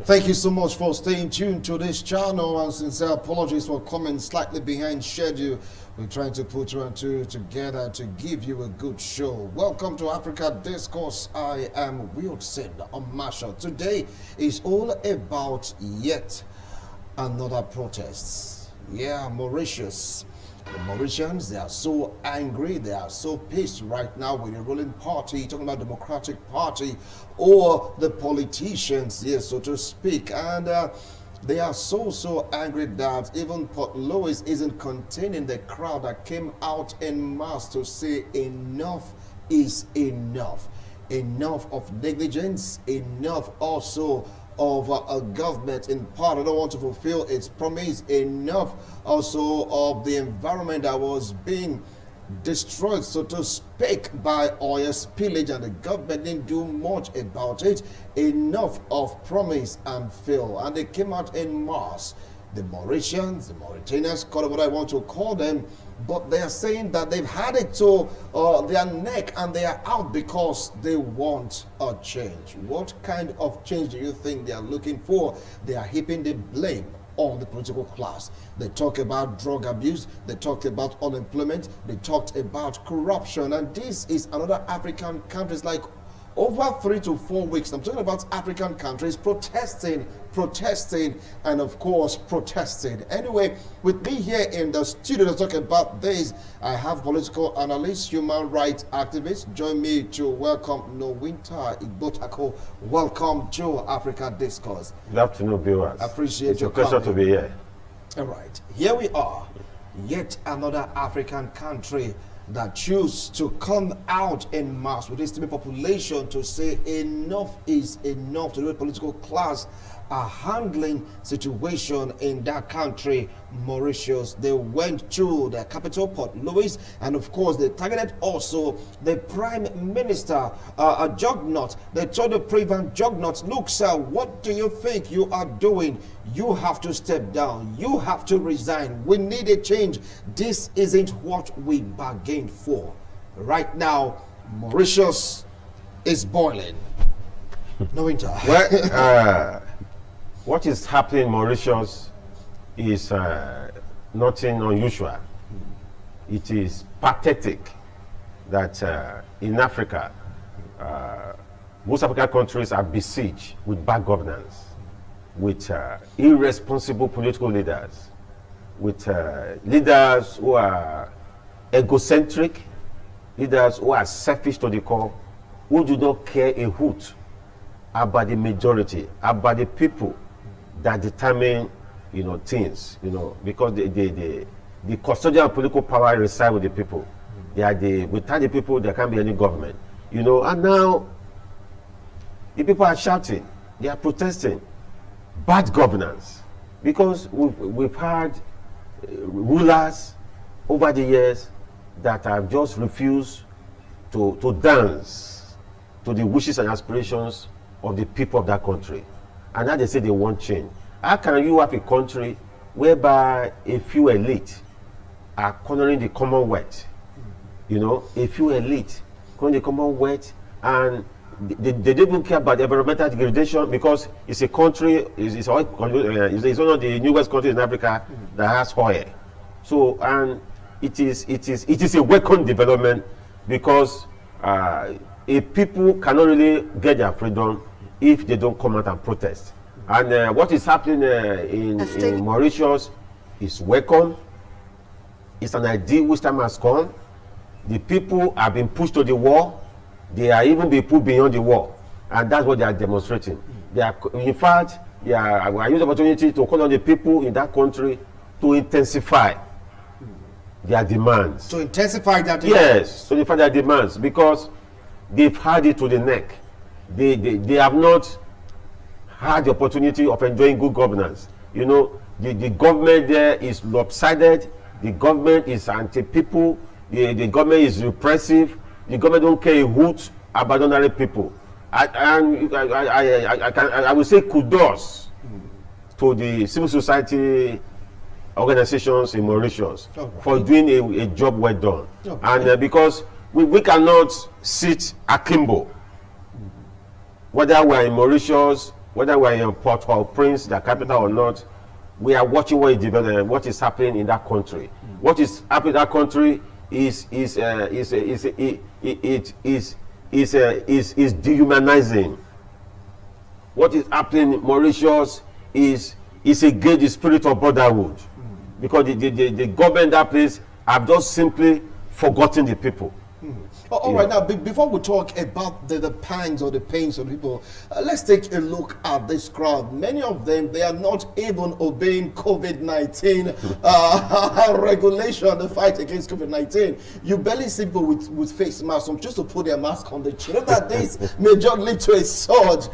Thank you so much for staying tuned to this channel, and sincere apologies for coming slightly behind schedule. We're trying to put two and two together to give you a good show. Welcome to Africa Discourse. I am Wilson Marshall. Today is all about yet another protest. Yeah, Mauritius. The Mauritians, they are so angry, they are so pissed right now with the ruling party, talking about Democratic Party or the politicians, yes, so to speak. And they are so angry that even Port Louis isn't containing the crowd that came out en masse to say enough is enough. Enough of negligence, enough also of a government in part that don't want to fulfill its promise, enough also of the environment that was being destroyed, so to speak, by oil spillage, and the government didn't do much about it. Enough of promise and fail, and they came out in mass. The Mauritians, the Mauritanians, call it what I want to call them, but they are saying that they've had it to their neck and they are out because they want a change. What kind of change do you think they are looking for? They are heaping the blame on the political class. They talk about drug abuse, they talked about unemployment, they talked about corruption, and this is another African countries, like over 3 to 4 weeks. I'm talking about African countries protesting, and of course protesting. Anyway, with me here in the studio to talk about this, I have political analyst, human rights activist. Join me to welcome Nowinta Igbotako. Welcome to Africa Discourse. Good afternoon, viewers. Appreciate your pleasure to be here. All right, here we are, yet another African country that choose to come out in mass with estimate population to say enough is enough, to the political class are handling situation in that country, Mauritius. They went to the capital, Port Louis, and of course they targeted also the Prime Minister, a juggernaut. They told the Prime juggernaut, look sir, what do you think you are doing? You have to step down, you have to resign, we need a change. This isn't what we bargained for. Right now, Mauritius is boiling. No winter. Well, what is happening in Mauritius is nothing unusual. It is pathetic that in Africa, most African countries are besieged with bad governance, with irresponsible political leaders, with leaders who are egocentric, leaders who are selfish to the core, who do not care a hoot about the majority, about the people that determine, things, because the custodian of political power reside with the people. They are without the people, there can't be any government, and now the people are shouting, they are protesting bad governance, because we've had rulers over the years that have just refused to dance to the wishes and aspirations of the people of that country. And now they say they want change. How can you have a country whereby a few elite are cornering the Commonwealth? A few elite cornering the Commonwealth, and they don't even care about environmental degradation, because it's a country, it's one of the newest countries in Africa that has oil. So, and it is a welcome development, because a people cannot really get their freedom if they don't come out and protest. And what is happening in Mauritius is welcome. It's an idea which time has come. The people have been pushed to the wall. They are even being put beyond the wall. And that's what they are demonstrating. They are, in fact, I use the opportunity to call on the people in that country to intensify their demands. To intensify their demands? Yes, to intensify their demands, because they've had it to the neck. They have not had the opportunity of enjoying good governance. You know, the government there is lopsided. The government is anti-people. The government is repressive. The government don't care a hoot about ordinary people. I would say kudos to the civil society organizations in Mauritius for doing a job well done. And because we cannot sit akimbo, whether we are in Mauritius, whether we are in Port-au-Prince, the capital, or not. We are watching what is happening in that country. What is happening in that country is dehumanizing. What is happening in Mauritius is against the spirit of brotherhood, because the government in that place have just simply forgotten the people. All right, now before we talk about the pangs or the pains of people, let's take a look at this crowd. Many of them, they are not even obeying COVID-19 regulation, the fight against COVID-19. You barely see people with face masks. Some just to put their mask on the chin. You know that this may just lead to a surge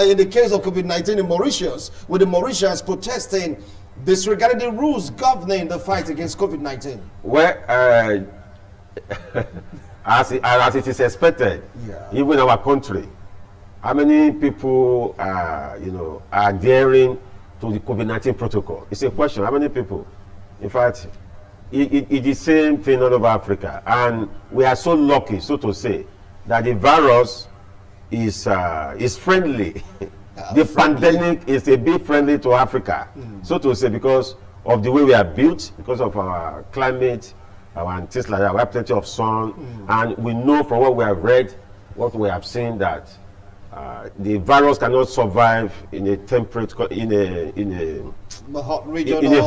in the case of COVID-19 in Mauritius, with the Mauritians protesting disregarding the rules governing the fight against COVID-19. Well, as it is expected, even in our country, how many people are adhering to the COVID-19 protocol? It's a question. How many people? In fact, it is the same thing all over Africa, and we are so lucky, so to say, that the virus is friendly. The pandemic is a bit friendly to Africa, so to say, because of the way we are built, because of our climate. And things like that. We have plenty of sun, and we know from what we have read, what we have seen, that the virus cannot survive in a temperate, in a hot region. These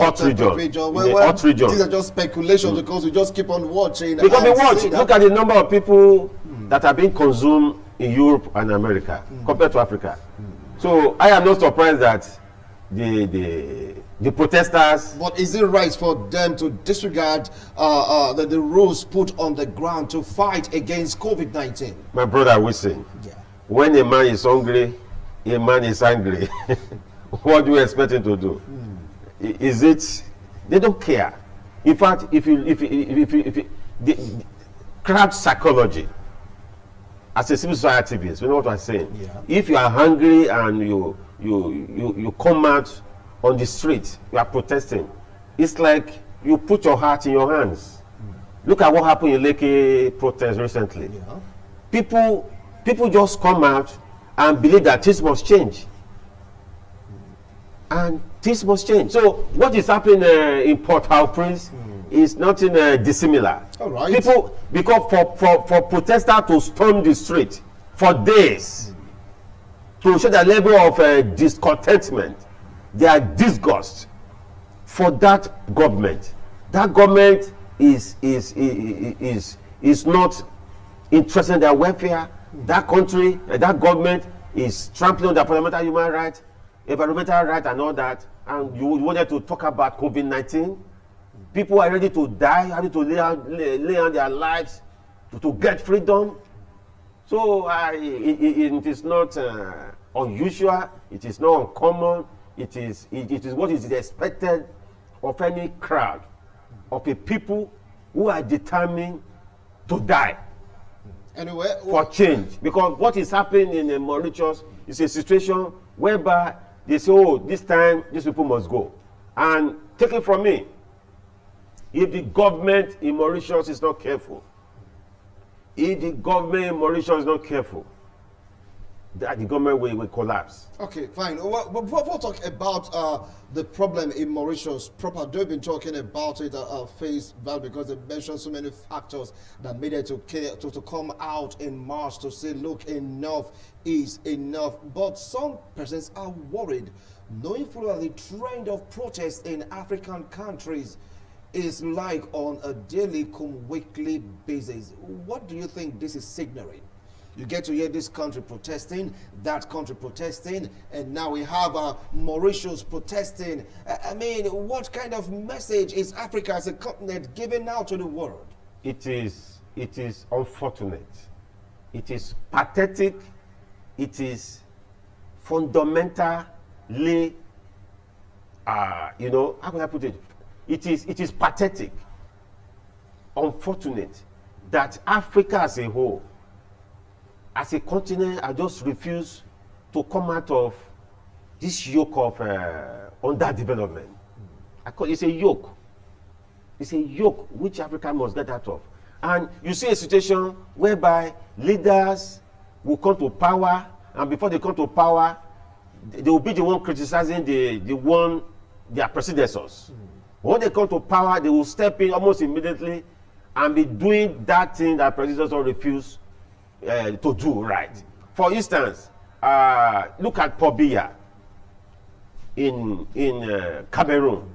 are just speculations because we just keep on watching. Because we watch. Look at the number of people that are being consumed in Europe and America compared to Africa. So I am not surprised that the protesters. But is it right for them to disregard the rules put on the ground to fight against COVID-19? My brother Wilson, when a man is hungry, a man is angry. What do you expect him to do? Is it? They don't care. In fact, if the crowd psychology, as a civil society activist, you know what I'm saying? If you are hungry and you come out on the street, you are protesting, it's like you put your heart in your hands. Look at what happened in Lekki protest recently. People just come out and believe that things must change. And things must change. So what is happening in Port-au-Prince is nothing dissimilar. All right. People, because for protesters to storm the street for days to show the level of discontentment, their disgust for that government. That government is not interested in their welfare. That country, that government is trampling on their fundamental human rights, environmental rights, and all that. And you wanted to talk about COVID-19. People are ready to die, ready to lay on their lives to get freedom. So it is not unusual. It is not uncommon. It is what is expected of any crowd, of a people who are determined to die for change. Because what is happening in Mauritius is a situation whereby they say, oh, this time these people must go. And take it from me, if the government in Mauritius is not careful, that the government will collapse. Okay, fine. Well, before we talk about the problem in Mauritius proper, they've been talking about it face value, because they mentioned so many factors that made it to come out in March to say, look, enough is enough. But some persons are worried, knowing full well the trend of protests in African countries is like on a daily, weekly basis. What do you think this is signaling? You get to hear this country protesting, that country protesting, and now we have Mauritius protesting. I mean, what kind of message is Africa as a continent giving out to the world? It is unfortunate. It is pathetic. It is fundamentally, you know, how can I put it? It is pathetic, unfortunate that Africa as a whole, as a continent, I just refuse to come out of this yoke of underdevelopment. I call it's a yoke. It's a yoke which Africa must get out of. And you see a situation whereby leaders will come to power, and before they come to power, they will be the one criticizing their predecessors. When they come to power, they will step in almost immediately and be doing that thing that predecessors refuse to do right. For instance, look at Paul Biya in Cameroon.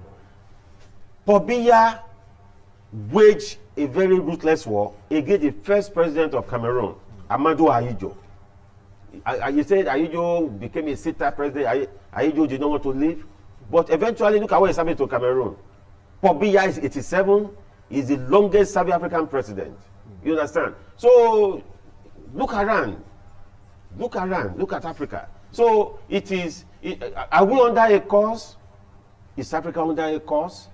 Paul Biya waged a very ruthless war against the first president of Cameroon, Amadou Ahidjo. You said Ahidjo became a sit-down president. Ahidjo did not want to leave, but eventually look at what is happening to Cameroon. Paul Biya is 87. He's the longest serving African president. You understand? So look around. Look around. Look at Africa. So are we under a cause? Is Africa under a cause?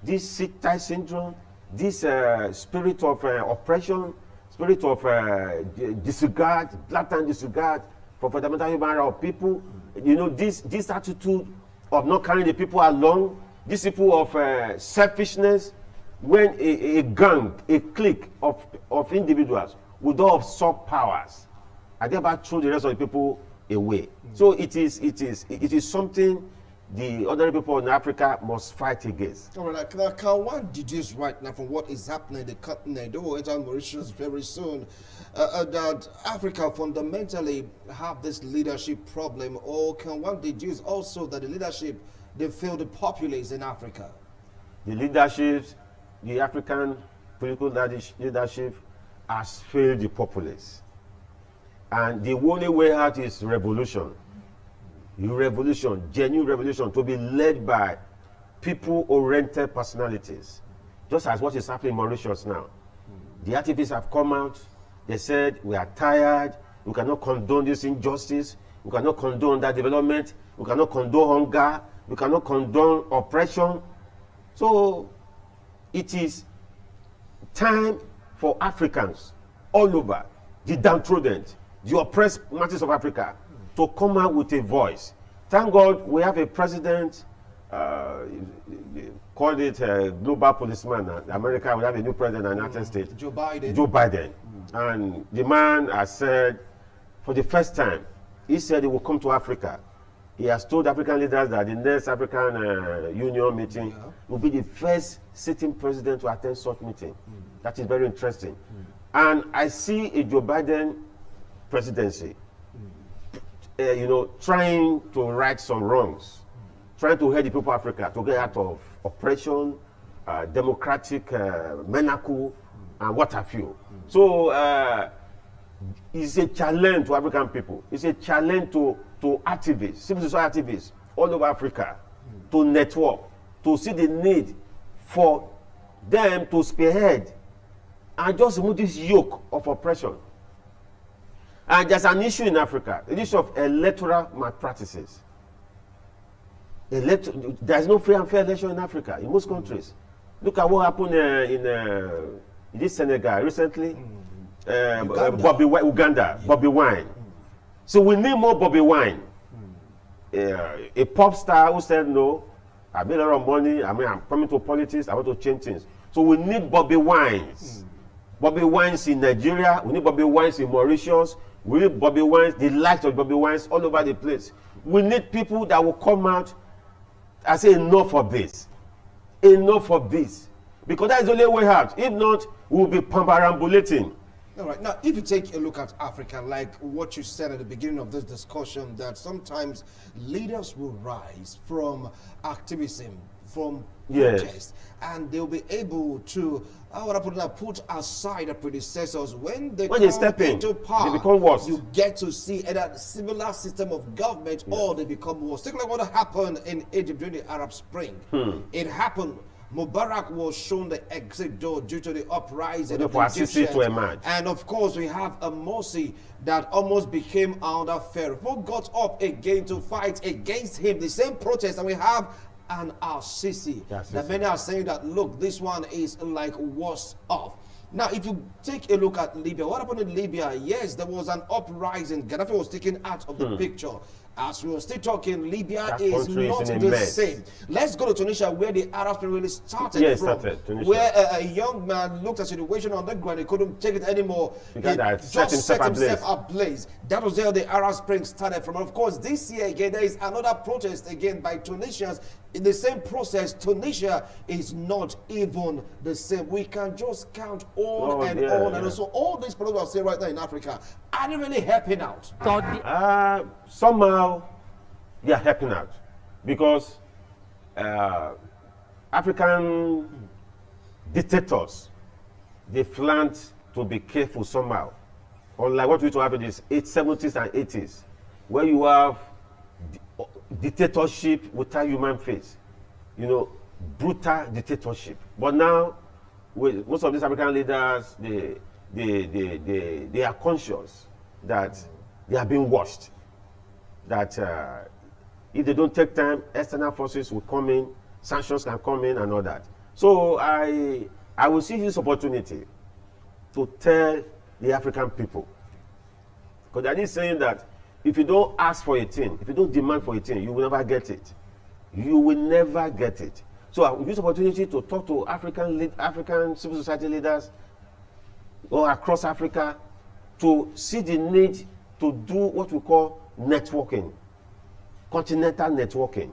This sit-tight syndrome, this spirit of oppression, spirit of disregard, blatant disregard for fundamental human rights of people. You know, this attitude of not carrying the people along, this people of selfishness, when a gang, a clique of individuals with all of soft powers, I thereby throw the rest of the people away. So it is something the other people in Africa must fight against. All right, now, can one deduce right now from what is happening in the continent, or enter Mauritius very soon, that Africa fundamentally have this leadership problem, or can one deduce also that the leadership, they fail the populace in Africa? The leadership, the African political leadership has failed the populace. And the only way out is revolution. Revolution, genuine revolution, to be led by people-oriented personalities. Just as what is happening in Mauritius now. The activists have come out, they said, we are tired, we cannot condone this injustice, we cannot condone that development, we cannot condone hunger, we cannot condone oppression. So it is time for Africans all over, the downtrodden, the oppressed masses of Africa, to come out with a voice. Thank God we have a president, called it a global policeman. America will have a new president in the United States. Joe Biden. Joe Biden. And the man has said, for the first time, he said he will come to Africa. He has told African leaders that the next African Union meeting will be the first sitting president to attend such meeting. That is very interesting. And I see a Joe Biden presidency, you know, trying to right some wrongs, trying to help the people of Africa to get out of oppression, democratic menacle, and what have you. So it's a challenge to African people. It's a challenge to activists, civil society activists all over Africa, to network, to see the need for them to spearhead and just remove this yoke of oppression. And there's an issue in Africa, the issue of electoral malpractices. There's no free and fair election in Africa, in most countries. Look at what happened in this Senegal recently. Uganda, Bobby Wine. So we need more Bobby Wine. A pop star who said, no, I made a lot of money, I'm coming to politics, I want to change things. So we need Bobby Wines. Bobby Wines in Nigeria, we need Bobby Wines in Mauritius, We need Bobby Wines, the likes of Bobby Wines all over the place. We need people that will come out and say enough of this. Enough of this. Because that is the only way out. If not, we will be pambarambulating. All right. Now, if you take a look at Africa, like what you said at the beginning of this discussion, that sometimes leaders will rise from activism, from protest, and they'll be able to, put aside the predecessors. When they step into power, they become worse. You get to see either similar system of government or they become worse. Think like what happened in Egypt during the Arab Spring. It happened. Mubarak was shown the exit door due to the uprising of the Egyptians. To emerge. And of course, we have a Morsi that almost became under Pharaoh, who got up again to fight against him. The same protest, and we have an Al-Sisi. That many are saying that, look, this one is like worse off. Now, if you take a look at Libya, what happened in Libya? Yes, there was an uprising. Gaddafi was taken out of the picture. As we were still talking, Libya is not the same. Let's go to Tunisia, where the Arab Spring really started from. Where a young man looked at the situation on the ground, he couldn't take it anymore. He just set himself ablaze. That was where the Arab Spring started from. And of course, this year again, there is another protest again by Tunisians. In the same process, Tunisia is not even the same. We can just count on and on. And so all these problems I say right now in Africa, are they really helping out? Somehow, they are helping out. Because African dictators, they planned to be careful somehow. Unlike what we used to have in the 70s and 80s, where you have dictatorship without human face, you know, brutal dictatorship. But now, with most of these African leaders, they are conscious that they are being watched. That if they don't take time, external forces will come in, sanctions can come in, and all that. So I will see this opportunity to tell the African people, because they are saying that if you don't ask for a thing, if you don't demand for a thing, you will never get it. You will never get it. So I will use the opportunity to talk to African civil society leaders or across Africa to see the need to do what we call networking, continental networking.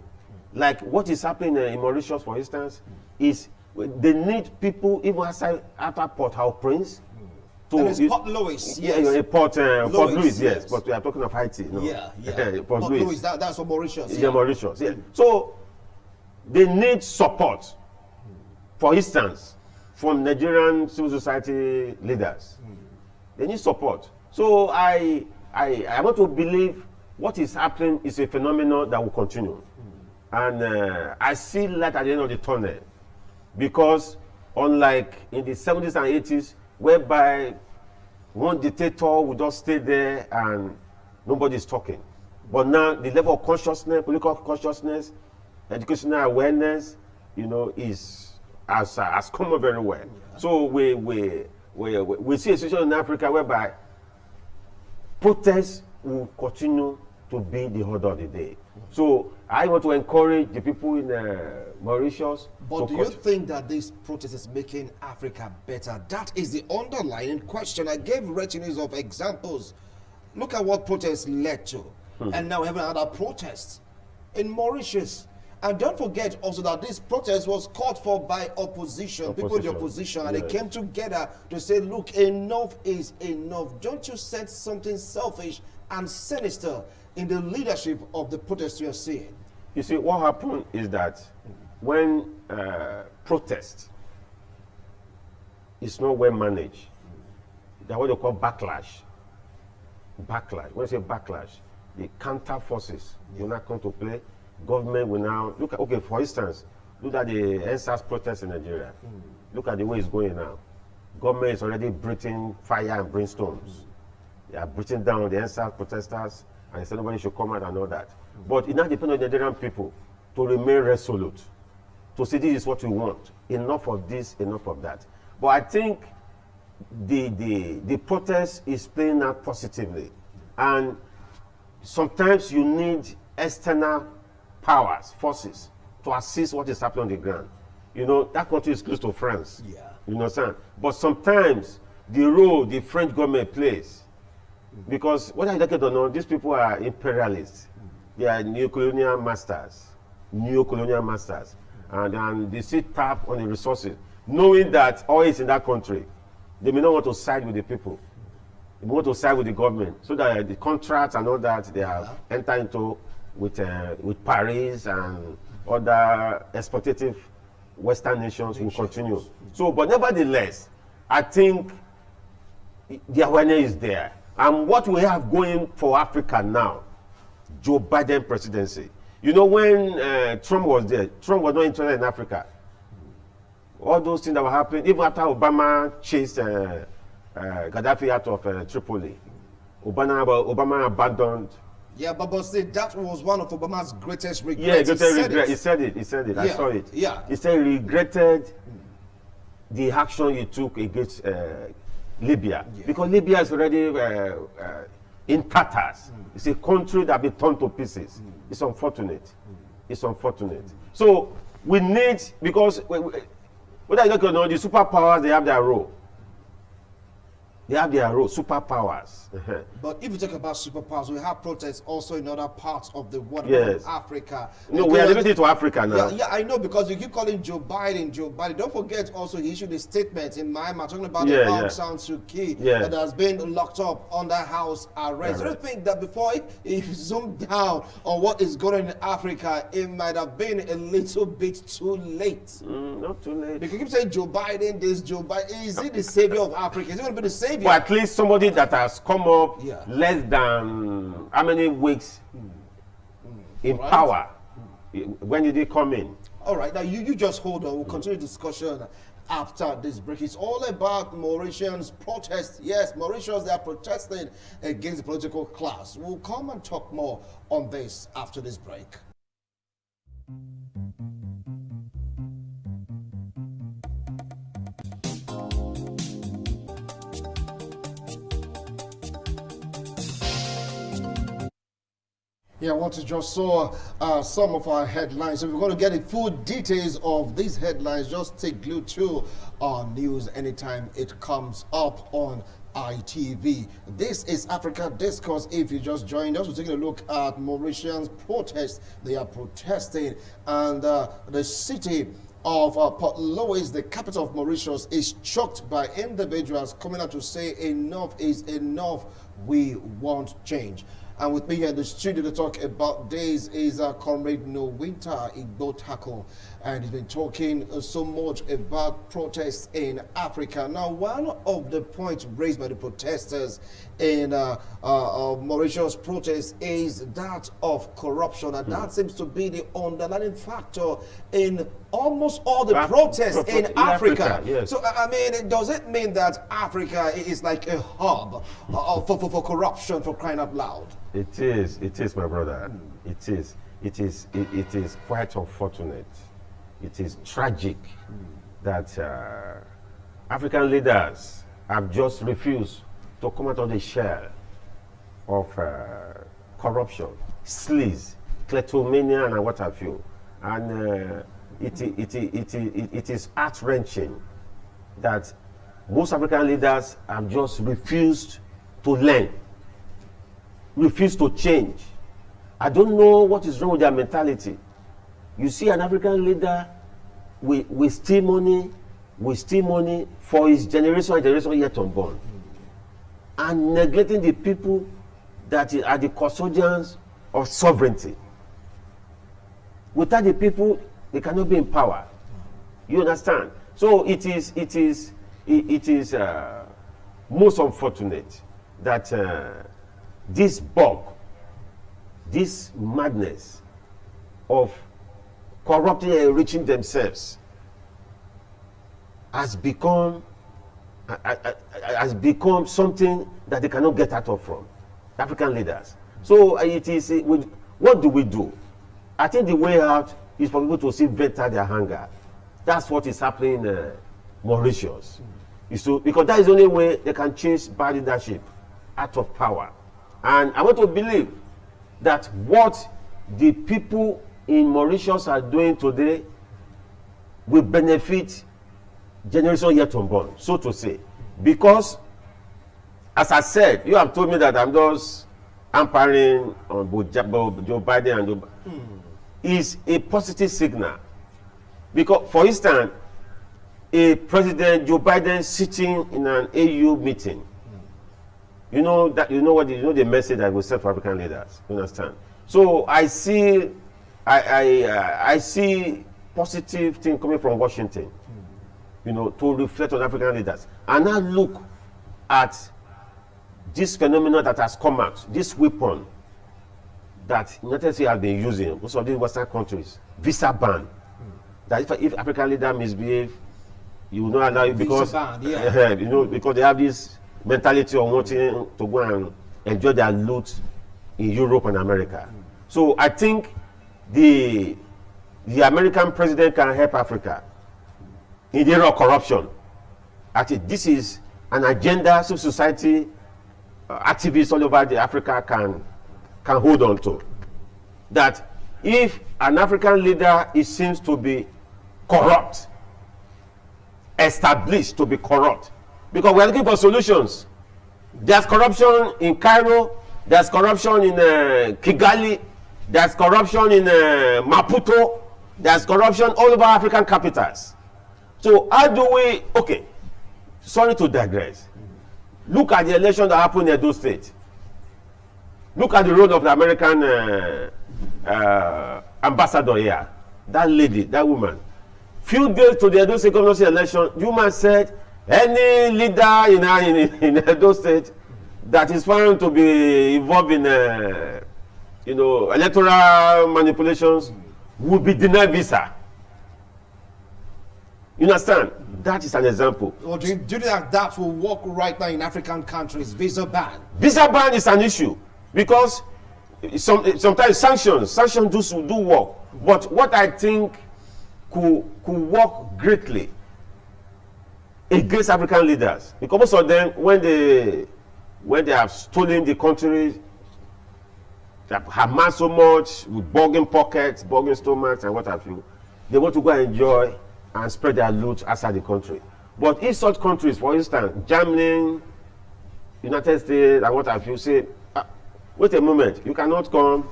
Like what is happening in Mauritius, for instance, is they need people even outside after Port-au-Prince. Port Louis, Port Louis, yes. But we are talking of Haiti. No? Port Louis, that's for Mauritius. Mauritius, So they need support. For instance, from Nigerian civil society leaders, they need support. So I want to believe what is happening is a phenomenon that will continue, and I see light at the end of the tunnel, because unlike in the 70s and 80s, whereby one dictator would just stay there and nobody's talking. But now the level of consciousness, political consciousness, educational awareness, you know, has come up very well. So we see a situation in Africa whereby protests will continue to be the order of the day. So I want to encourage the people in Mauritius. But do you think that this protest is making Africa better? That is the underlying question. I gave retinaes of examples. Look at what protests led to. And now we have another protest in Mauritius. And don't forget also that this protest was called for by opposition. People in the opposition, and they came together to say, look, enough is enough. Don't you sense something selfish and sinister in the leadership of the protest you're seeing? You see, what happened is that when protest is not well managed, that's what they call backlash. Backlash. When I say backlash, the counter forces will not come to play. Government will now look at, okay, for instance, look at the NSAS protest in Nigeria. Look at the way it's going now. Government is already breathing fire and brimstones. They are breathing down the NSAS protesters, and they say nobody should come out and all that. But it now depends on the Nigerian people to remain resolute, to say this is what we want. Enough of this, enough of that. But I think the protest is playing out positively. And sometimes you need external powers, forces, to assist what is happening on the ground. You know, that country is close to France. You understand? But sometimes the role the French government plays Because whether you like it or not, these people are imperialists. They are neo-colonial masters. Neo-colonial masters. And they sit tap on the resources, knowing that oil is in that country. They may not want to side with the people. They want to side with the government. So that the contracts and all that they have entered into with Paris and other exploitative Western nations will continue. So, but nevertheless, I think the awareness is there. And what we have going for Africa now, Joe Biden presidency. You know, when Trump was there, Trump was not interested in Africa. All those things that were happening, even after Obama chased Gaddafi out of Tripoli, Obama abandoned. Yeah, but see, that was one of Obama's greatest regrets. Yeah, greatest regret. He said it. Yeah. I saw it. Yeah. He said he regretted the action he took against Libya, because Libya is already in tatters. It's a country that been torn to pieces. It's unfortunate. It's unfortunate. So we need, because whether you look or not, the superpowers, they have their role. They have their role, superpowers. But if you talk about superpowers, we have protests also in other parts of the world, yes. Africa. No, we are limited to Africa now. Yeah, I know, because you keep calling Joe Biden. Don't forget also he issued a statement in Myanmar talking about the Aung San Suu Kyi that has been locked up under house arrest. Do you think that before he zoomed down on what is going on in Africa, it might have been a little bit too late? Not too late. Because you keep saying Joe Biden, this Joe Biden. Is he the savior of Africa? Is he going to be the savior? But at least somebody that has come up less than how many weeks in power. When did he come in? All right, now you just hold on. We'll continue discussion after this break. It's all about Mauritians' protest. Yes, Mauritians, they are protesting against the political class. We'll come and talk more on this after this break. Yeah, I want to just saw some of our headlines. So we're going to get the full details of these headlines. Just stay glued to our news anytime it comes up on ITV. This is Africa Discourse. If you just joined us, we're taking a look at Mauritians' protest. They are protesting, and the city of Port Louis, the capital of Mauritius, is choked by individuals coming out to say enough is enough. We want change. And with me here in the studio to talk about this is Comrade No Winter Igbo Tackle. And he's been talking so much about protests in Africa. Now, one of the points raised by the protesters in Mauritius protests is that of corruption. And that seems to be the underlying factor in almost all the protests in Africa. Yes. So, I mean, does it mean that Africa is like a hub for corruption, for crying out loud? It is, my brother. It is quite unfortunate. It is tragic that African leaders have just refused to come out of the shell of corruption, sleaze, kleptomania, and what have you. And it is heart-wrenching that most African leaders have just refused to learn, refused to change. I don't know what is wrong with their mentality. You see an African leader with steal money for his generation yet unborn, and neglecting the people that are the custodians of sovereignty. Without the people, they cannot be in power. You understand? So it is most unfortunate that this bug, this madness of corrupting and enriching themselves has become something that they cannot get out of from African leaders. So it is what do we do? I think the way out is for people to see better their hunger. That's what is happening in Mauritius. Because that is the only way they can chase bad leadership out of power. And I want to believe that what the people in Mauritius are doing today will benefit generation yet unborn, so to say. Because as I said, you have told me that I'm just ampering on both Joe Biden and Joe Biden. Is a positive signal. Because, for instance, a President Joe Biden sitting in an AU meeting, you know the message that we send for African leaders. You understand? So I see positive thing coming from Washington, to reflect on African leaders. And now look at this phenomenon that has come out, this weapon that United States have been using, most of these Western countries, visa ban. That if African leader misbehave, you will not allow it because because they have this mentality of wanting to go and enjoy their loot in Europe and America. So I think the American president can help Africa in the area of corruption. Actually, this is an agenda civil society activists all over Africa can hold on to. That if an African leader seems to be corrupt, established to be corrupt, because we are looking for solutions. There's corruption in Cairo, there's corruption in Kigali, there's corruption in Maputo, there's corruption all over African capitals. So how do we, sorry to digress, look at the election that happened in Edo State. Look at the role of the American ambassador here, that lady, that woman. Few days to the Edo State governorship election, the woman said any leader in Edo State that is found to be involved in electoral manipulations will be denied visa. You understand? That is an example. Well, do you think that will work right now in African countries? Visa ban. Visa ban is an issue because sometimes sanctions do work. But what I think could work greatly against African leaders, because most of them, when they have stolen the country, they have amassed so much with bugging pockets, bugging stomachs, and what have you, they want to go and enjoy and spread their loot outside the country. But if such countries, for instance, Germany, United States, and what have you, say, wait a moment, you cannot come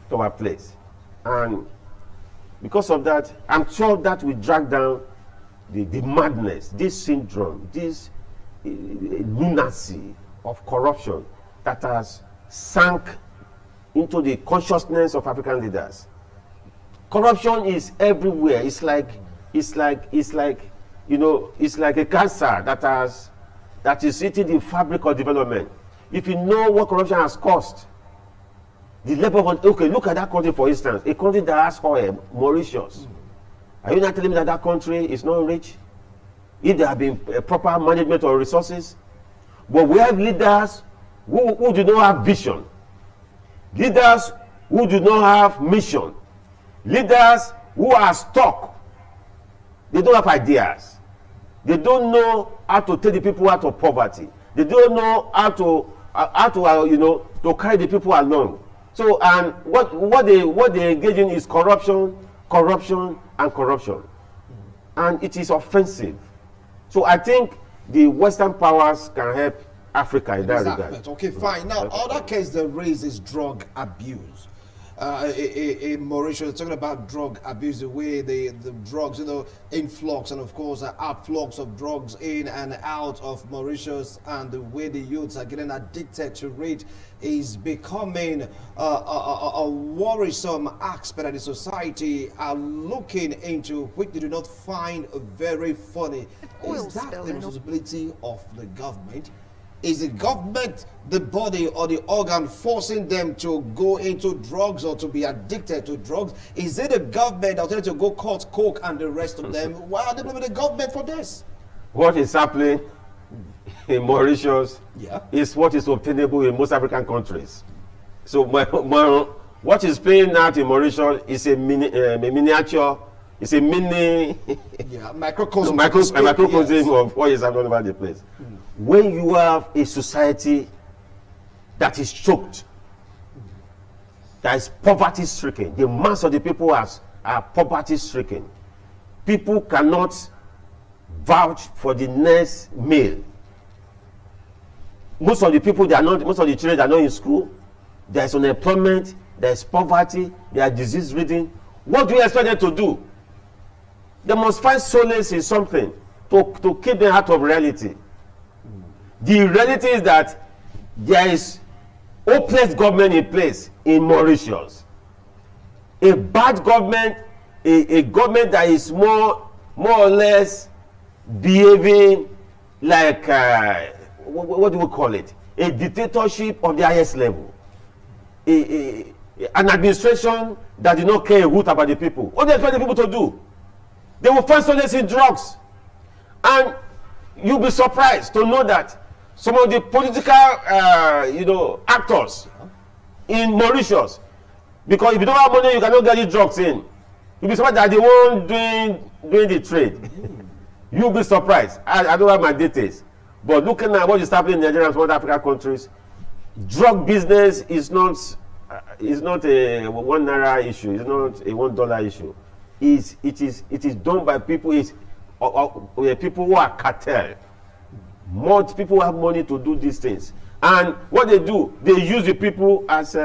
to our place. And because of that, I'm sure that will drag down the madness, this syndrome, this lunacy of corruption that has sunk into the consciousness of African leaders. Corruption is everywhere. It's like a cancer that is eating the fabric of development. If you know what corruption has cost, the level of, look at that country, for instance, a country that has oil, Mauritius. Are you not telling me that that country is not rich? If there have been proper management of resources? But we have leaders who do not have vision. Leaders who do not have mission. Leaders who are stuck. They don't have ideas. They don't know how to take the people out of poverty. They don't know how to carry the people along. So, and what they engage in is corruption, and corruption. And it is offensive. So I think the Western powers can help Africa in that regard. Okay, fine. Now, other case they raise is drug abuse. In Mauritius, talking about drug abuse, the way the drugs, influx and of course outflux of drugs in and out of Mauritius, and the way the youths are getting addicted to it is becoming a worrisome aspect that the society are looking into, which they do not find very funny. Is that the responsibility of the government? Is the government the body or the organ forcing them to go into drugs or to be addicted to drugs? Is it the government that tell to go cut coke and the rest of them? Why are they blaming the government for this? What is happening in Mauritius is what is obtainable in most African countries. So what is playing out in Mauritius is a miniature. It's a mini microcosm of what is happening over the place. When you have a society that is choked, that is poverty stricken, the mass of the people are poverty stricken. People cannot vouch for the next meal. most of the people, most of the children are not in school. There is unemployment, there is poverty, there are disease ridden. What do you expect them to do? They must find solace in something to keep them out of reality. The reality is that there is hopeless government in place in Mauritius. A bad government, a government that is more or less behaving like what do we call it? A dictatorship of the highest level. An administration that did not care a hoot about the people. What do they expect the people to do? They will find solace in drugs. And you'll be surprised to know that some of the political actors in Mauritius, because if you don't have money, you cannot get the drugs in. You'll be surprised that they won't doing the trade. You'll be surprised. I don't have my details. But looking at what is happening in Nigeria and some other African countries, drug business is not a ₦1 issue. It's not a $1 issue. It is done by people. People who are cartel. More people who have money to do these things. And what they do, they use the people as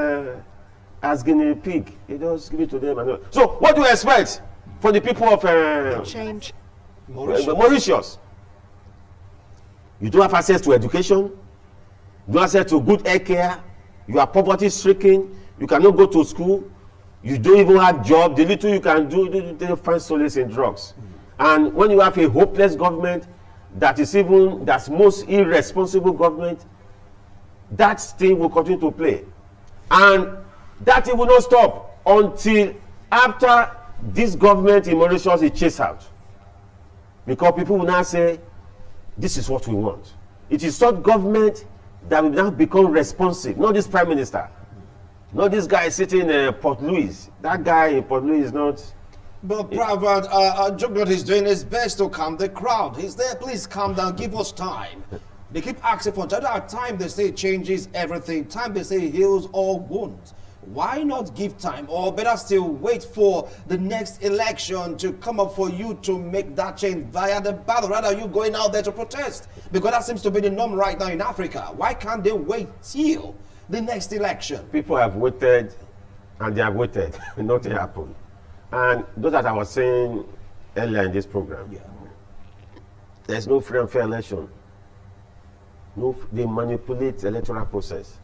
guinea pig. They just give it to them. So what do you expect for the people of change Mauritius? You don't have access to education. You don't have access to good health care. You are poverty stricken. You cannot go to school. You don't even have job. The little you can do, they find solace in drugs. And when you have a hopeless government that's most irresponsible government, that thing will continue to play. And that thing will not stop until after this government in Mauritius is chased out. Because people will now say, this is what we want. It is such government that will now become responsive. Not this prime minister. Not this guy sitting in Port Louis. That guy in Port Louis is not. But Private Juggler is doing his best to calm the crowd. He's there, please calm down, give us time. They keep asking for time. At time they say changes everything. Time they say heals all wounds. Why not give time, or better still wait for the next election to come up for you to make that change via the battle, rather you going out there to protest? Because that seems to be the norm right now in Africa. Why can't they wait till the next election? People have waited and they have waited. Nothing happened. And those that I was saying earlier in this program, there's no free and fair election. No, they manipulate the electoral process.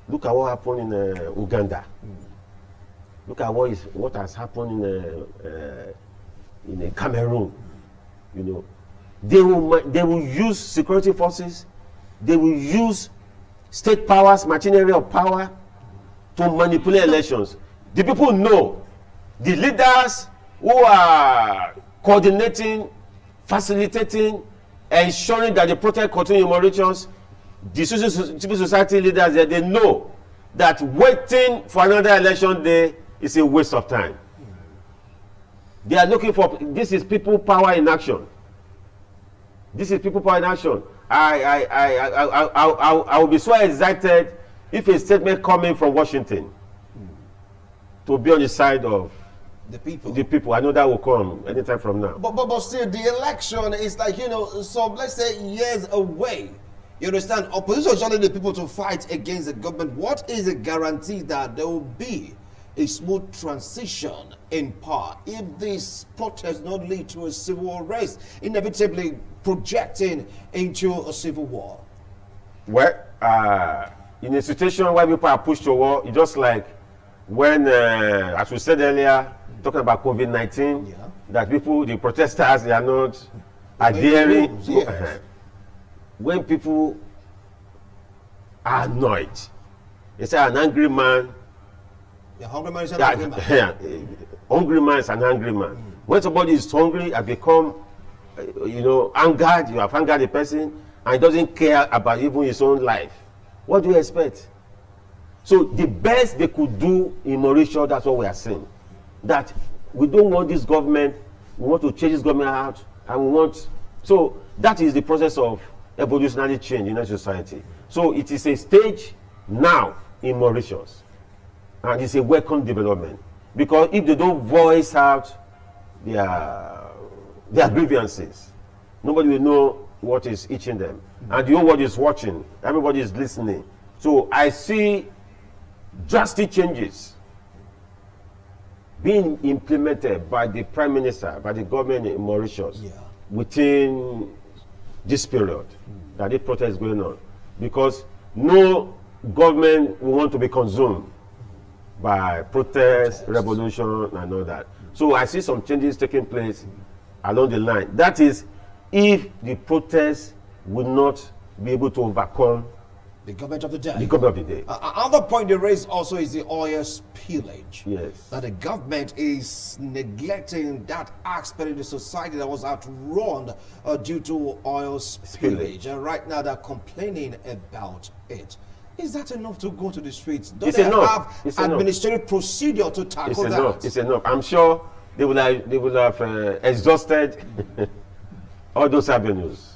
Look at what happened in Uganda. Look at what has happened in Cameroon. You know, they will use security forces. They will use state powers, machinery of power, to manipulate elections. The people know. The leaders who are coordinating, facilitating, ensuring that the protest continues in Mauritius, the civil society leaders, they know that waiting for another election day is a waste of time. They are looking for, this is people power in action. This is people power in action. I will be so excited if a statement coming from Washington to be on the side of the people. The people. I know that will come anytime from now. But still, the election is like, so let's say years away. You understand? Opposition is only the people to fight against the government. What is a guarantee that there will be a smooth transition in power if this protest not lead to a civil unrest, inevitably projecting into a civil war? Well, in a situation where people are pushed to war, it's just like when, as we said earlier, talking about COVID-19, that people, the protesters, they are not adhering. When people are annoyed, they say an angry man. The hungry man is an angry man. Hungry man is an angry man. When somebody is hungry and become, angered, you have angered the person, and he doesn't care about even his own life. What do you expect? So the best they could do in Mauritius, that's what we are saying. That we don't want this government, we want to change this government out, and we want, so that is the process of evolutionary change in our society. So it is a stage now in Mauritius, and it's a welcome development, because if they don't voice out their grievances, nobody will know what is itching them. And the whole world is watching. Everybody is listening. So I see drastic changes being implemented by the Prime Minister, by the government in Mauritius within this period that this protest is going on. Because no government will want to be consumed by protest, revolution, and all that. So I see some changes taking place along the line. That is, if the protests will not be able to overcome the government of the day. The government of the day. Another point they raised also is the oil spillage. Yes. That the government is neglecting that aspect of the society that was outrun due to oil spillage. And right now they're complaining about it. Is that enough to go to the streets? Don't they have administrative procedure to tackle that? It's enough. I'm sure they will have exhausted all those avenues.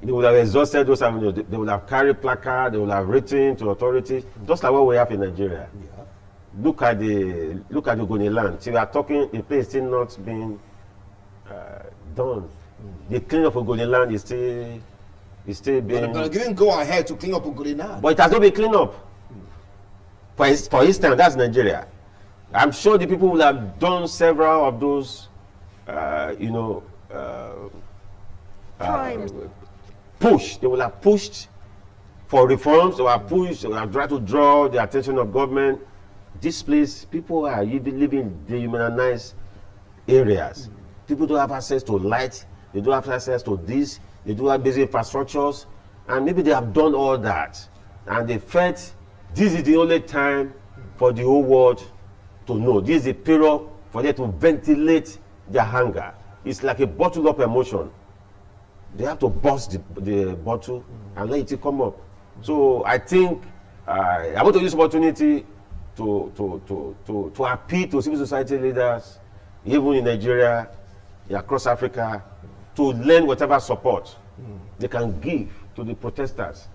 They would have exhausted those avenues. They would have carried placard. They would have written to authorities, just like what we have in Nigeria. Yeah. Look at the Ogoni land. See, we are talking. The place still not being done. The cleaning of Ogoni land is still being. But giving go ahead to clean up Ogoni land. But it has not been cleaned up. For instance, that's Nigeria. I'm sure the people will have done several of those, push. They will have pushed for reforms. They will have pushed. They will have tried to draw the attention of government. This place, people are living in dehumanized areas. People don't have access to light. They don't have access to this. They don't have basic infrastructures. And maybe they have done all that. And they felt this is the only time for the whole world to know. This is the period for them to ventilate their hunger. It's like a bottle of emotion. They have to burst the bottle and let it come up. So I think I want to use this opportunity to appeal to civil society leaders, even in Nigeria, across Africa, to lend whatever support they can give to the protesters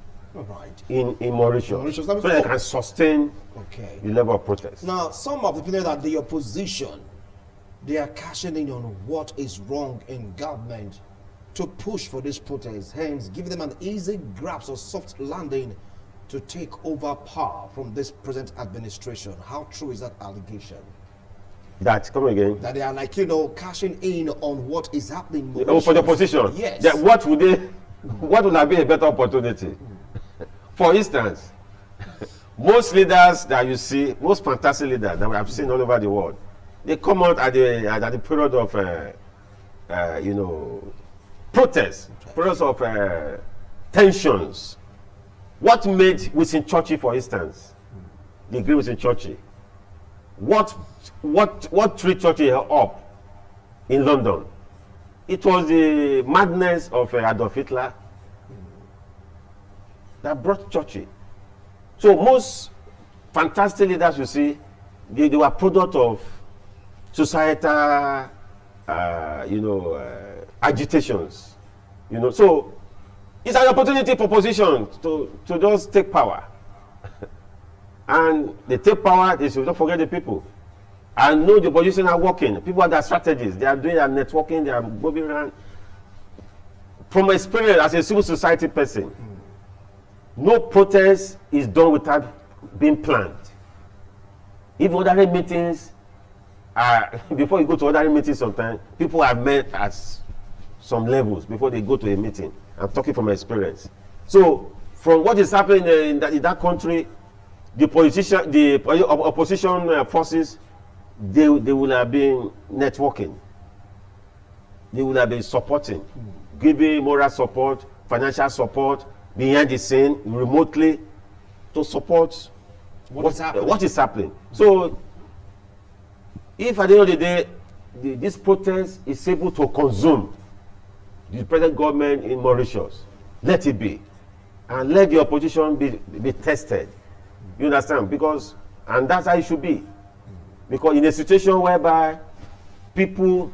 in Mauritius, so they can sustain the level of protest. Now, some of the people that the opposition, they are cashing in on what is wrong in government to push for this protest, hence giving them an easy grasp or soft landing to take over power from this present administration. How true is that allegation? That, come again? That they are like, cashing in on what is happening. Oh, for the opposition? Yes. That what would have been a better opportunity? For instance, most leaders that you see, most fantastic leaders that we have seen all over the world, they come out at the period of, protests of tensions. What made Winston Churchill, for instance, the great Winston Churchill, what treated Churchill up in London? It was the madness of Adolf Hitler that brought Churchill. So most fantastic leaders you see, they were product of societal, agitations. So it's an opportunity for opposition to just take power. And they take power, they should not forget the people. And know the opposition are working. People have their strategies. They are doing their networking, they are moving around. From experience as a civil society person, no protest is done without being planned. If other meetings before you go to other meetings sometimes, people have met at some levels before they go to a meeting. I'm talking from experience. So from what is happening in that country, the opposition forces, they will have been networking. They will have been supporting, giving moral support, financial support, behind the scene, remotely, to support what is happening. So if at the end of the day, this protest is able to consume the present government in Mauritius, let it be. And let the opposition be tested. You understand? And that's how it should be. Because in a situation whereby people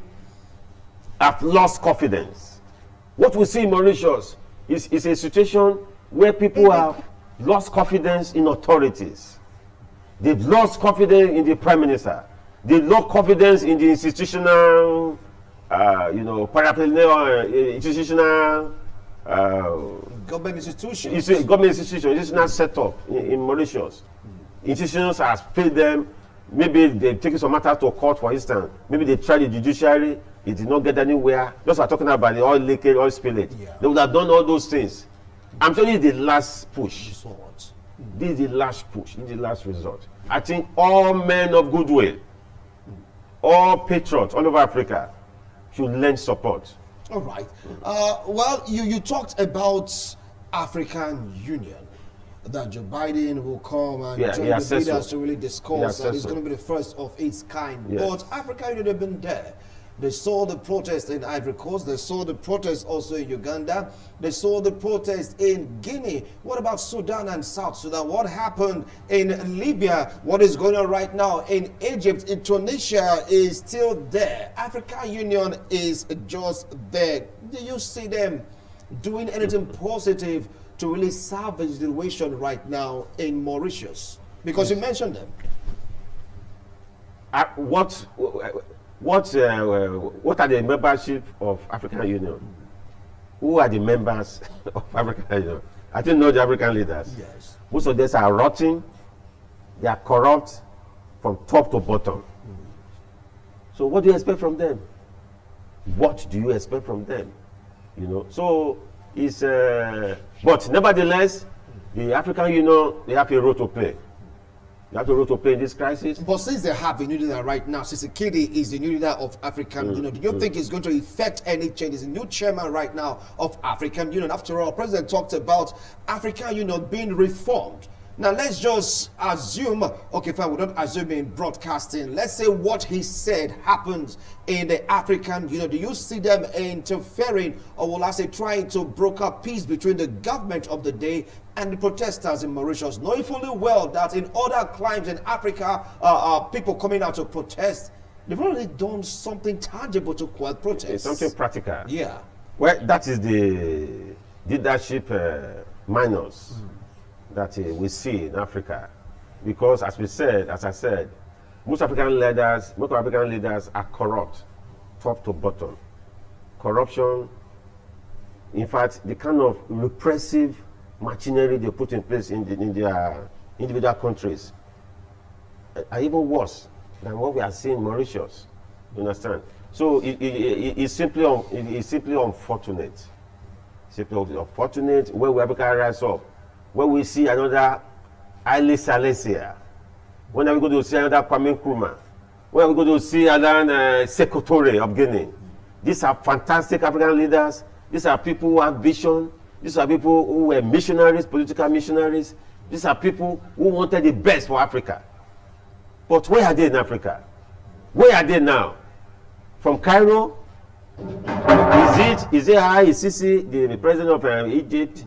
have lost confidence, what we see in Mauritius is a situation where people have lost confidence in authorities. They've lost confidence in the Prime Minister. They lost confidence in the institutional, institutional government institutions. It's a government institution. It's not set up in Mauritius. Institutions has failed them. Maybe they've taken some matter to court, for instance. Maybe they tried the judiciary. It did not get anywhere. Just are talking about the oil leakage, oil spillage. Yeah. They would have done all those things. I'm telling you, the last push. This is the last push. This is the last resort. I think all men of goodwill, all patriots all over Africa should lend support. All right. Well, you talked about African Union, that Joe Biden will come and join the leaders to really discuss, and it's going to be the first of its kind. Yes. But African Union have been there. They saw the protest in Ivory Coast. They saw the protest also in Uganda. They saw the protest in Guinea. What about Sudan and South Sudan? What happened in Libya? What is going on right now in Egypt? In Tunisia is still there. African Union is just there. Do you see them doing anything positive to really salvage the situation right now in Mauritius? Because you mentioned them. What are the membership of African Union? Who are the members of African Union? I don't know the African leaders. Yes. Most of them are rotting. They are corrupt from top to bottom. So what do you expect from them? What do you expect from them? You know. So it's but nevertheless, the African Union, they have a role to play. You have a role to play in this crisis. But since they have a new leader right now, Tshisekedi is the new leader of African Union, do you think it's going to affect any changes? The new chairman right now of African Union. After all, President talked about African Union being reformed. Now let's just assume, okay fine, we don't assume in broadcasting. Let's say what he said happens in the African Union. Do you see them interfering, or will I say trying to broker peace between the government of the day and the protesters in Mauritius, knowing fully well that in other climes in Africa, people coming out to protest, they've already done something tangible to quell protests. It's something practical. Yeah. Well, that is the leadership minus that we see in Africa, because as I said, most African leaders are corrupt, top to bottom. Corruption, in fact, the kind of repressive machinery they put in place in their individual countries are even worse than what we are seeing in Mauritius. You understand? So it's simply unfortunate. Simply unfortunate where Africa rise up. When we see another Haile Selassie, when are we going to see another Kwame Nkrumah? When are we going to see another Sékou Touré of Guinea? These are fantastic African leaders. These are people who have vision. These are people who were missionaries, political missionaries. These are people who wanted the best for Africa. But where are they in Africa? Where are they now? From Cairo? Is it Haile Selassie, the president of Egypt,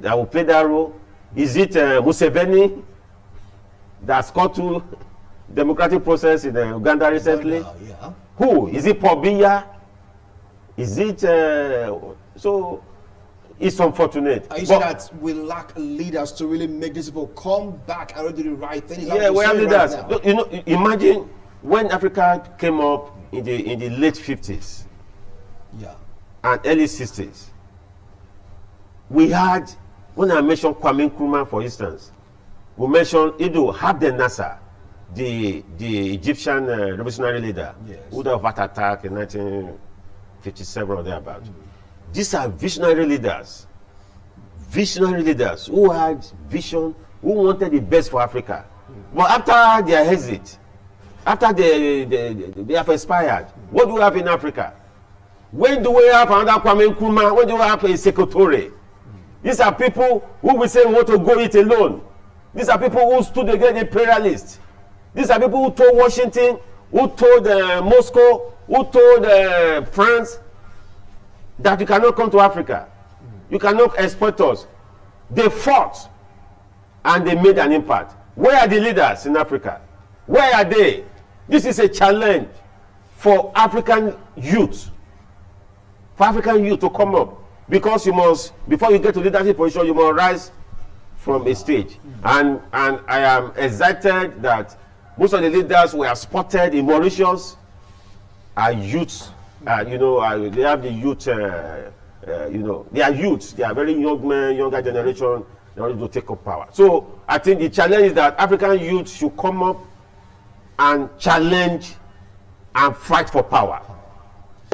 that will play that role? Is it Museveni that's got to democratic process in Uganda recently? Yeah. Who? Is it Paul Biya? Is it so it's unfortunate. Are you saying that we lack leaders to really make these people come back and do the right thing? Yeah, we have leaders. Right, you know, imagine when Africa came up in the late 50s, and early 60s. We had, when I mentioned Kwame Nkrumah, for instance, we mentioned Abdel Nasser, the Egyptian revolutionary leader, who died of heart attack in 1957 or thereabout. These are visionary leaders who had vision, who wanted the best for Africa. But after their exit, after they have expired, what do we have in Africa? When do we have another Kwame Nkrumah? When do we have a Sékou Touré? These are people who will say we want to go it alone. These are people who stood against the imperialists. These are people who told Washington, who told Moscow, who told France that you cannot come to Africa. You cannot exploit us. They fought and they made an impact. Where are the leaders in Africa? Where are they? This is a challenge for African youth. For African youth to come up. Because you must, before you get to leadership position, you must rise from a stage. And I am excited that most of the leaders we have spotted in Mauritius are youths. They have the youth you know, they are youths. They are very young men, younger generation. They want to take up power. So I think the challenge is that African youth should come up and challenge and fight for power.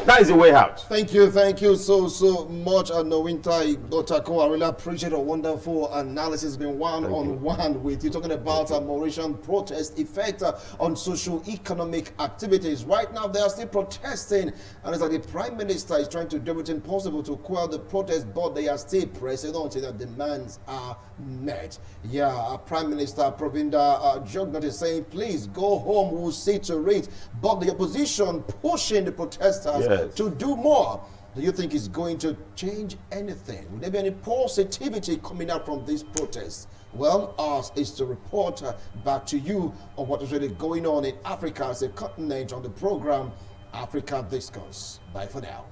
That is the way out. Thank you so much, Nowinta Igbotako. I really appreciate a wonderful analysis, been one-on-one with you, talking about Mauritian protest effect on socio-economic activities. Right now, they are still protesting, and it's like the Prime Minister is trying to do everything possible to quell the protest, but they are still pressing until their demands are met. Yeah, Prime Minister Pravinda Jugnauth is saying, please go home, we'll see to it. But the opposition pushing the protesters to do more. Do you think it's going to change anything? Will there be any positivity coming out from these protests? Well, ours is to report back to you on what is really going on in Africa as a continent on the program Africa Discourse. Bye for now.